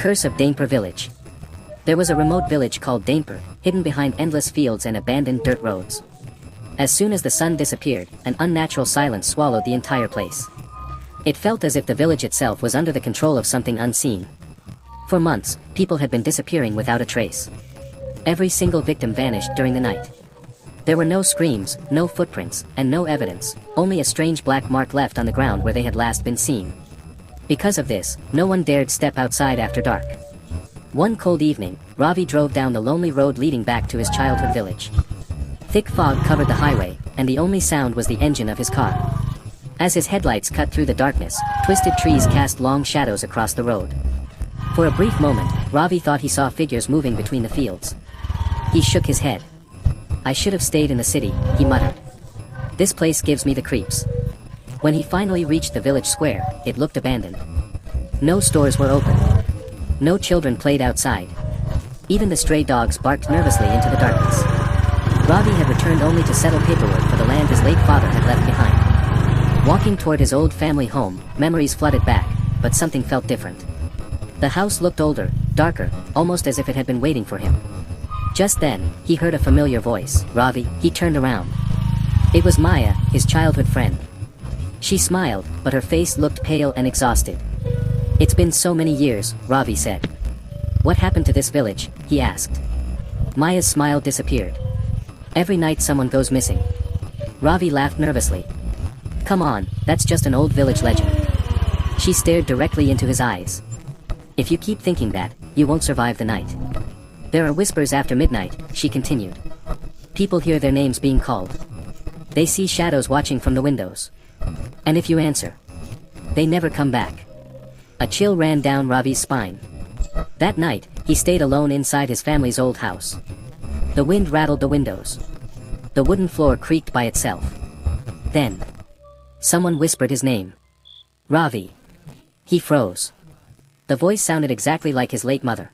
Curse of Dhanepur Village. There was a remote village called Dhanepur, hidden behind endless fields and abandoned dirt roads. As soon as the sun disappeared, an unnatural silence swallowed the entire place. It felt as if the village itself was under the control of something unseen. For months, people had been disappearing without a trace. Every single victim vanished during the night. There were no screams, no footprints, and no evidence, only a strange black mark left on the ground where they had last been seen. Because of this, no one dared step outside after dark. One cold evening, Ravi drove down the lonely road leading back to his childhood village. Thick fog covered the highway, and the only sound was the engine of his car. As his headlights cut through the darkness, twisted trees cast long shadows across the road. For a brief moment, Ravi thought he saw figures moving between the fields. He shook his head. "I should have stayed in the city," he muttered. "This place gives me the creeps." When he finally reached the village square, it looked abandoned. No stores were open. No children played outside. Even the stray dogs barked nervously into the darkness. Ravi had returned only to settle paperwork for the land his late father had left behind. Walking toward his old family home, memories flooded back, but something felt different. The house looked older, darker, almost as if it had been waiting for him. Just then, he heard a familiar voice. "Ravi." He turned around. It was Maya, his childhood friend. She smiled, but her face looked pale and exhausted. "It's been so many years," Ravi said. "What happened to this village?" he asked. Maya's smile disappeared. "Every night someone goes missing." Ravi laughed nervously. "Come on, that's just an old village legend." She stared directly into his eyes. "If you keep thinking that, you won't survive the night. There are whispers after midnight," she continued. "People hear their names being called. They see shadows watching from the windows. And if you answer, they never come back." A chill ran down Ravi's spine. That night, he stayed alone inside his family's old house. The wind rattled the windows. The wooden floor creaked by itself. Then, someone whispered his name. "Ravi." He froze. The voice sounded exactly like his late mother.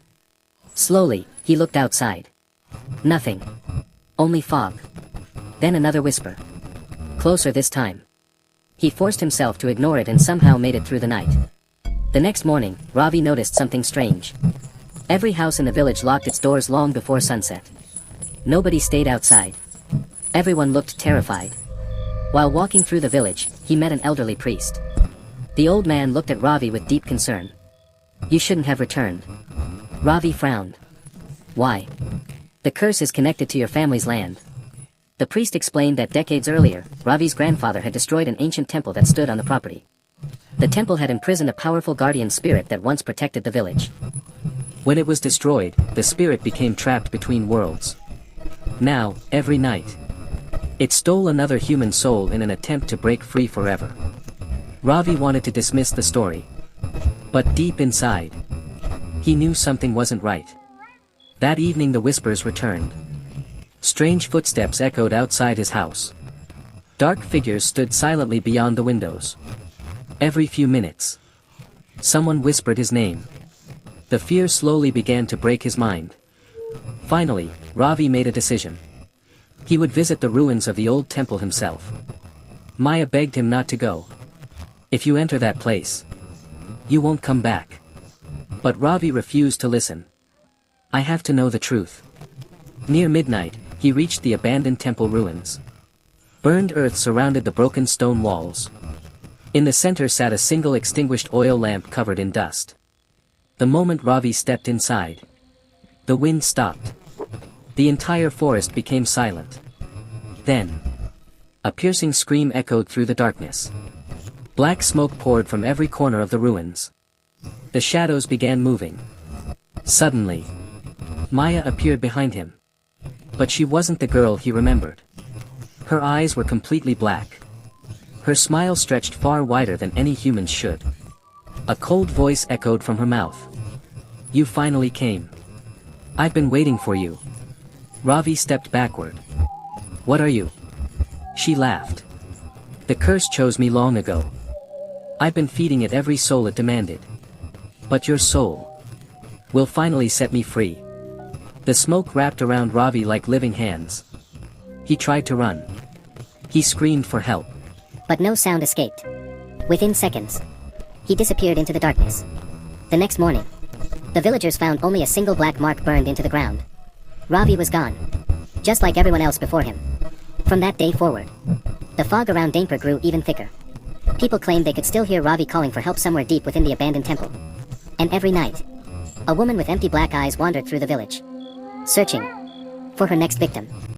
Slowly, he looked outside. Nothing. Only fog. Then another whisper. Closer this time. He forced himself to ignore it and somehow made it through the night. The next morning, Ravi noticed something strange. Every house in the village locked its doors long before sunset. Nobody stayed outside. Everyone looked terrified. While walking through the village, he met an elderly priest. The old man looked at Ravi with deep concern. "You shouldn't have returned." Ravi frowned. "Why?" "The curse is connected to your family's land." The priest explained that decades earlier, Ravi's grandfather had destroyed an ancient temple that stood on the property. The temple had imprisoned a powerful guardian spirit that once protected the village. When it was destroyed, the spirit became trapped between worlds. Now, every night, it stole another human soul in an attempt to break free forever. Ravi wanted to dismiss the story. But deep inside, he knew something wasn't right. That evening the whispers returned. Strange footsteps echoed outside his house. Dark figures stood silently beyond the windows. Every few minutes, someone whispered his name. The fear slowly began to break his mind. Finally, Ravi made a decision. He would visit the ruins of the old temple himself. Maya begged him not to go. "If you enter that place, you won't come back." But Ravi refused to listen. "I have to know the truth." Near midnight, he reached the abandoned temple ruins. Burned earth surrounded the broken stone walls. In the center sat a single extinguished oil lamp covered in dust. The moment Ravi stepped inside, the wind stopped. The entire forest became silent. Then, a piercing scream echoed through the darkness. Black smoke poured from every corner of the ruins. The shadows began moving. Suddenly, Maya appeared behind him. But she wasn't the girl he remembered. Her eyes were completely black. Her smile stretched far wider than any humans should. A cold voice echoed from her mouth. "You finally came. I've been waiting for you." Ravi stepped backward. "What are you?" She laughed. "The curse chose me long ago. I've been feeding it every soul it demanded. But your soul will finally set me free." The smoke wrapped around Ravi like living hands. He tried to run. He screamed for help. But no sound escaped. Within seconds, he disappeared into the darkness. The next morning, The villagers found only a single black mark burned into the ground. Ravi was gone, just like everyone else before him. From that day forward, the fog around Dhanepur grew even thicker. People claimed they could still hear Ravi calling for help somewhere deep within the abandoned temple. And every night, a woman with empty black eyes wandered through the village, searching for her next victim.